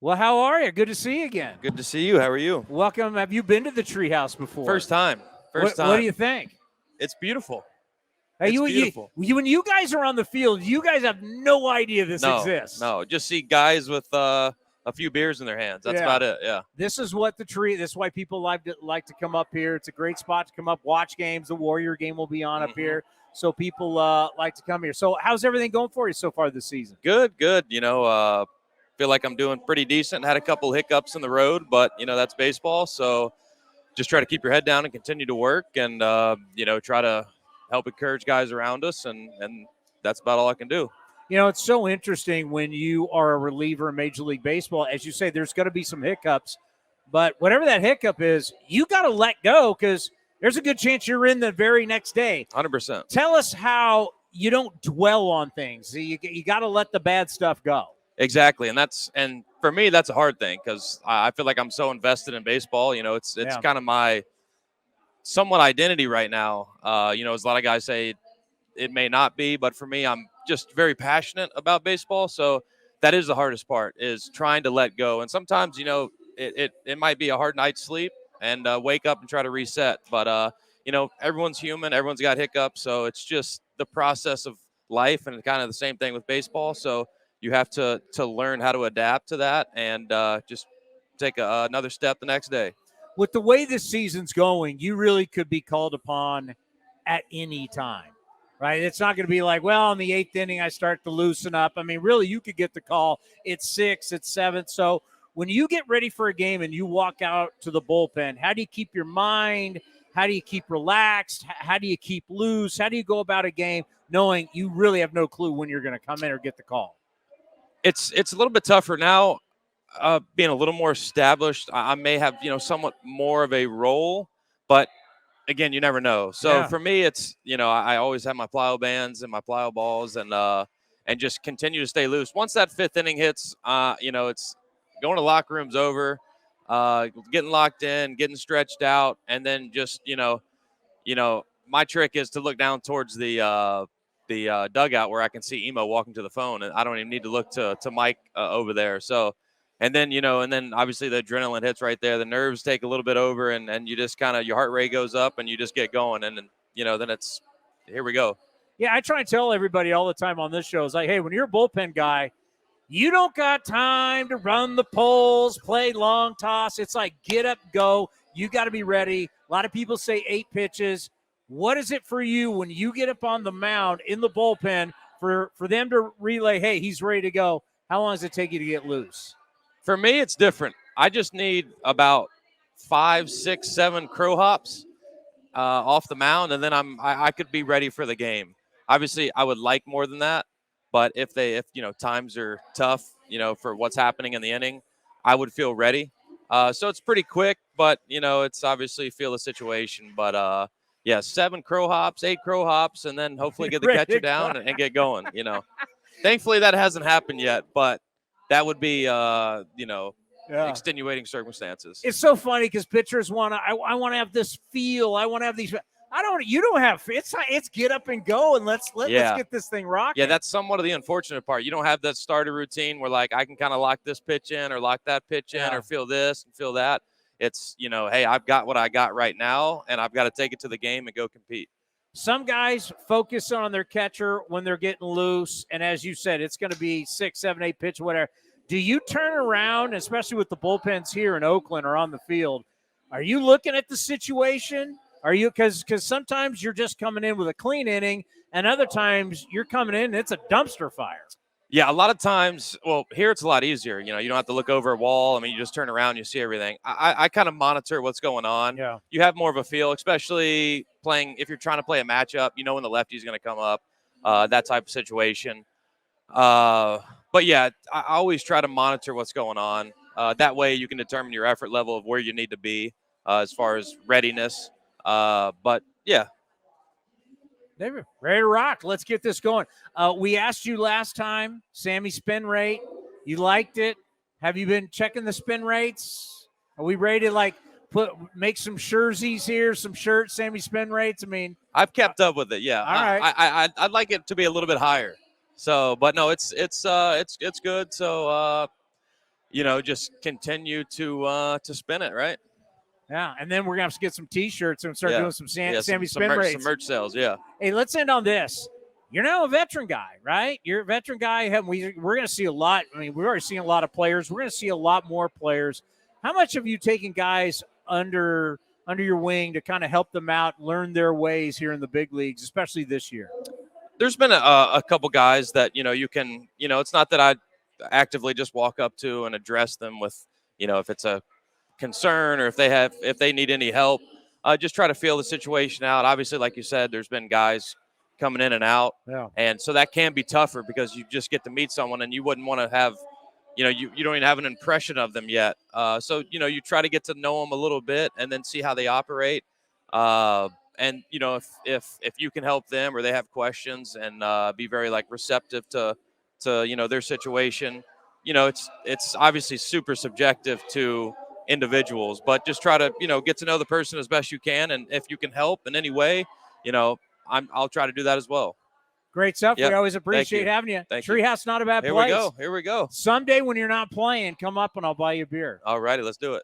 Well, how are you? Good to see you again. Good to see you. How are you? Welcome. Have you been to the treehouse before? First time. First time. What do you think? It's beautiful. Hey, It's beautiful. When you guys are on the field, you guys have no idea this exists. No. Just see guys with a few beers in their hands. That's about it. Yeah. This is what this is why people like to come up here. It's a great spot to come up, watch games. The Warrior game will be on up here, so people like to come here. So, how's everything going for you so far this season? Good. Feel like I'm doing pretty decent. Had a couple hiccups in the road, but that's baseball. So just try to keep your head down and continue to work, and try to help encourage guys around us, and that's about all I can do. It's so interesting when you are a reliever in Major League Baseball. As you say, there's going to be some hiccups, but whatever that hiccup is, you got to let go because there's a good chance you're in the very next day. 100%. Tell us how you don't dwell on things. You got to let the bad stuff go. Exactly, and for me that's a hard thing because I feel like I'm so invested in baseball. It's kind of my somewhat identity right now. As a lot of guys say, it may not be, but for me, I'm just very passionate about baseball. So that is the hardest part, is trying to let go. And sometimes, it might be a hard night's sleep and wake up and try to reset. But, everyone's human. Everyone's got hiccups. So it's just the process of life, and kind of the same thing with baseball. So you have to learn how to adapt to that and just take another step the next day. With the way this season's going, you really could be called upon at any time. Right? It's not going to be like, well, in the eighth inning, I start to loosen up. I mean, really, you could get the call. It's sixth, it's seventh. So when you get ready for a game and you walk out to the bullpen, how do you keep your mind? How do you keep relaxed? How do you keep loose? How do you go about a game knowing you really have no clue when you're going to come in or get the call? It's a little bit tougher now, being a little more established. I may have, somewhat more of a role, but again, you never know. So for me, it's, I always have my plyo bands and my plyo balls, and just continue to stay loose. Once that fifth inning hits, it's going to locker rooms over, getting locked in, getting stretched out, and then just, my trick is to look down towards the dugout where I can see Emo walking to the phone, and I don't even need to look to Mike over there. So. And then, obviously the adrenaline hits right there. The nerves take a little bit over, and you just kind of, your heart rate goes up and you just get going. And then, then it's, here we go. Yeah, I try and tell everybody all the time on this show, is like, hey, when you're a bullpen guy, you don't got time to run the poles, play long toss. It's like, get up, go. You got to be ready. A lot of people say 8 pitches. What is it for you when you get up on the mound in the bullpen for them to relay, hey, he's ready to go? How long does it take you to get loose? For me, it's different. I just need about 5, 6, 7 crow hops off the mound, and then I could be ready for the game. Obviously, I would like more than that, but if times are tough, for what's happening in the inning, I would feel ready. So it's pretty quick, but it's obviously feel the situation. But 7 crow hops, 8 crow hops, and then hopefully get the catcher down and get going. Thankfully that hasn't happened yet, but that would be, extenuating circumstances. It's so funny because pitchers want to. I want to have this feel. I want to have these. I don't. You don't have. It's get up and go, and let's get this thing rocking. Yeah, that's somewhat of the unfortunate part. You don't have that starter routine where like I can kind of lock this pitch in or lock that pitch in or feel this and feel that. It's hey, I've got what I got right now, and I've got to take it to the game and go compete. Some guys focus on their catcher when they're getting loose, and as you said, it's going to be 6, 7, 8 pitch, whatever. Do you turn around, especially with the bullpens here in Oakland or on the field, are you looking at the situation? Are you because sometimes you're just coming in with a clean inning, and other times you're coming in and it's a dumpster fire? Yeah, a lot of times, well, here it's a lot easier. You don't have to look over a wall. I mean, you just turn around, you see everything. I kind of monitor what's going on. Yeah. You have more of a feel, especially playing if you're trying to play a matchup, when the lefty's going to come up, that type of situation. But yeah, I always try to monitor what's going on. That way you can determine your effort level of where you need to be as far as readiness. But yeah. David, ready to rock. Let's get this going. We asked you last time, Sammy spin rate. You liked it. Have you been checking the spin rates? Are we ready to make some jerseys here, some shirts, Sammy spin rates? I mean, I've kept up with it. Yeah. All right. I'd like it to be a little bit higher. So, but no, it's good. So, just continue to spin it, right? Yeah, and then we're gonna have to get some T-shirts and start doing some Sammy spin rates. Some merch sales, yeah. Hey, let's end on this. You're now a veteran guy, right? You're a veteran guy. We're going to see a lot. I mean, we've already seen a lot of players. We're going to see a lot more players. How much have you taken guys under your wing to kind of help them out, learn their ways here in the big leagues, especially this year? There's been a couple guys that, you can, it's not that I actively just walk up to and address them with, if it's a concern or if they need any help, just try to feel the situation out. Obviously, like you said, there's been guys coming in and out. Yeah. And so that can be tougher because you just get to meet someone and you wouldn't want to have, you don't even have an impression of them yet. So, you try to get to know them a little bit and then see how they operate. And, if you can help them or they have questions and be very receptive to their situation, it's obviously super subjective to individuals, but just try to, get to know the person as best you can. And if you can help in any way, I'll try to do that as well. Great stuff. Yep. We always appreciate having you. Thank Treehouse, not a bad place. Here we go. Someday when you're not playing, come up and I'll buy you a beer. All righty, let's do it.